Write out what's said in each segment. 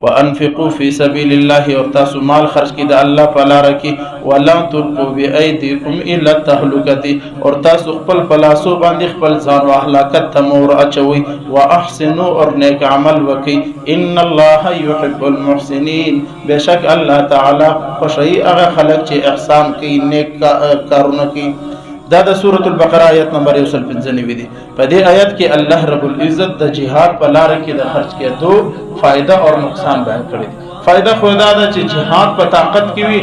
وانفقوا فی سبیل الله اور تاسو مال خرج کی د الله په لار کې ولا تلقوا بأيديكم الى التهلكه اور تاسو خپل پلاسو باندې خپل ځان او هلاکت ته مور اچوي واحسنوا اور نیک عمل وکي ان الله يحب المحسنين بشک الله تعالی خوشي هغه خلک چې احسان کوي نیک کارونه کوي دا د سورۃ البقره آیت نمبر 195 دی په دې آیت کې الله رب العزت د جهاد په لار کې د خرج کېدو فائدہ او نقصان بیان کړی دی فائدہ خو دا ده چې جهاد په طاقت کې وي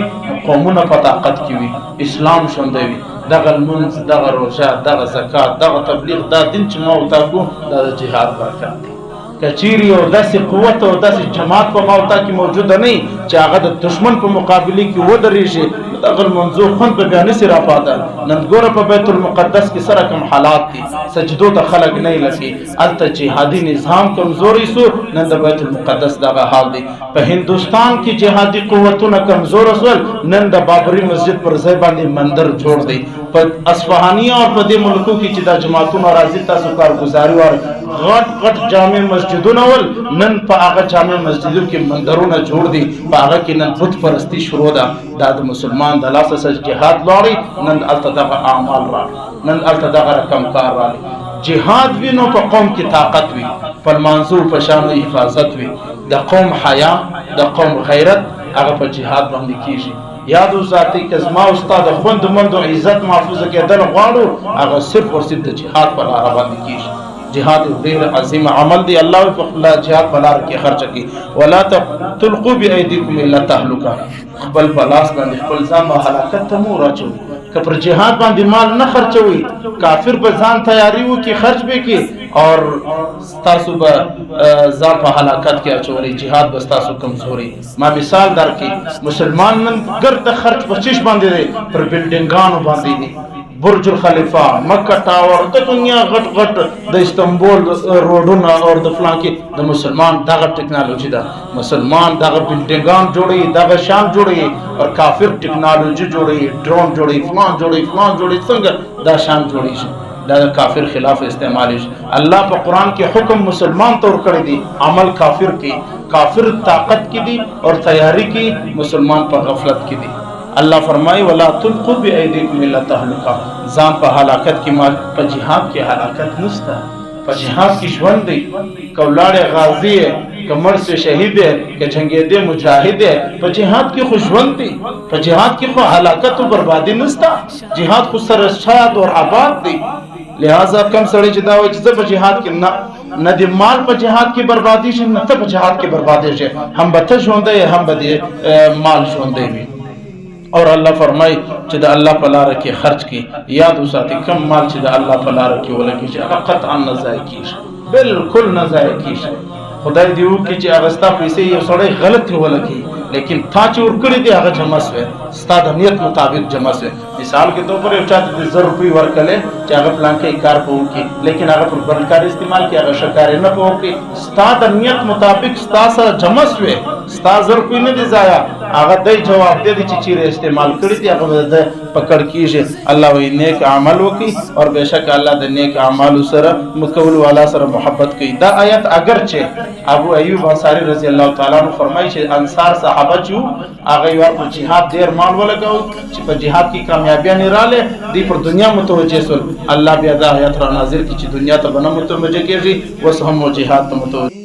قومونه په طاقت کې وي اسلام شوندوي دغه المنز دغه روزه دغه زکات دغه تبلیغ دا دین چې ما وتاکو دا د جهاد برکت دی کچيري او داسې قوت او داسې جماعت په موتا کې موجوده نه چې هغه د دشمن په مقابله کې ودرېږي دغه منظور خون په بیان سره راپاته نن ګوره په بیت المقدس کې سره کوم حالات دي سجدو ته خلق نه لسی الته جهادي نظام کمزوري سو نن د بیت المقدس دغه حال دي په هندستان کې جهادي قوتونه کمزور سول نن د بابری مسجد پر ځای باندې مندر جوړ دی په اصفهانیه او په دې ملکو کې چې د جماعتونو راځي تاسو کارګزاري ور غټ غټ جامع مسجدونه ول نن په هغه جامع مسجدونو کې مندرونه جوړ دي په هغه کې نن بت پرستی شروع ده د مسلمان د لاسه سره جهاد لوري نن الته دغه اعمال را نن الته دغه رقم کار را جهاد وینو په قوم کې طاقت وي پر منظور په شان حفاظت وي د قوم حیا د قوم غیرت هغه په جهاد باندې کیږي یادو ذاتی کزما استاد خوند مندو عزت محفوظ کېدل غواړو هغه صرف او صرف د جهاد په لار باندې کیږي جهاد ډیر عظیم عمل دی الله په خپل جهاد په لار کې خرچ کی ولا تلقوا بأيديكم الى التهلكه خپل پلاس باندې خپل ځان په هلاکت ته مو راچوي که پر جهاد باندې مال نه خرچوي کافر په ځان تیاری وکي خرچ به کی اور تاسو به ځان په هلاکت کې اچولي جهاد به تاسو کمزوري ما مثال درکې مسلمان نن ګرد خرچ په چش باندې پر بلډینګانو باندې دي برج الخلیفہ مکہ ٹاور د دنیا غټ غټ د استنبول روډونه او د فلان کې د مسلمان دغه ټیکنالوژي ده مسلمان دغه بلډینګان جوړي دغه شان جوړي او کافر ټیکنالوژي جوړي ډرون جوړي فلان جوړي څنګه دا شان جوړي دا کافر خلاف استعمالي الله په قران کې حکم مسلمان تور کړی دي عمل کافر کې کافر طاقت کې دي او تیاری کې مسلمان په غفلت کې دي الله فرمای ولا تلقوا بأيديكم الى التهلكه ځان په هلاکت کې ما په جهاد کې هلاکت نشته په جهاد کې ژوند دی کولاړ غازی کمر سے شهید ہے کہ جنگیدے مجاہد ہے په جهاد کې خو ژوند دی په جهاد کې خو هلاکت او بربادي نشته جهاد خو سره شاد او آباد دی لہذا کم سړی چې دا وایي چې په جهاد کې نه د مال په جهاد کې بربادي شي نه ته په جهاد کې بربادي شي هم به ته ژوندې هم به مال ژوندې وي اور الله فرمای چې د الله په لار کې خرج کی یاد وساتئ کم مال چې د الله په لار کې ولکه چې هغه قطعا نه ضایع کیږي بالکل نه ضایع کیږي خدای دې وکړي چې هغه ستا پیسې یو سړی غلط ولکه لیکن تا چې ورکړي دي هغه جمع شوی ستا د نیت مطابق جمع شوی مثال کے طور پر یو چاته د 1000 روپۍ ورکړي چې هغه پلان کې کار کوي لیکن هغه پر بل کار استعمال کې هغه شکار نه کوي ستا د نیت مطابق ستا سره جمع شوی ستا 1000 روپۍ نه دي ضایع هغه دای جواب دی چې چیرې استعمال کړی دی هغه د پکړ کیږي الله وی نیک عمل وکي اور بهشک الله د نیک اعمال سره مکول والا سره محبت کوي دا آیت اگر چې ابو ایوب انصاری رضی الله تعالی عنہ فرمایي چې انصار صحابه چې هغه یو په جهاد ډیر مال ولګاو چې په جهاد کې کامیابی نه رااله دی پر دنیا متوجه سول الله بیا دا آیت را نازل کی چې دنیا ته بنه متوجه کیږي وس هم جهاد ته متوجه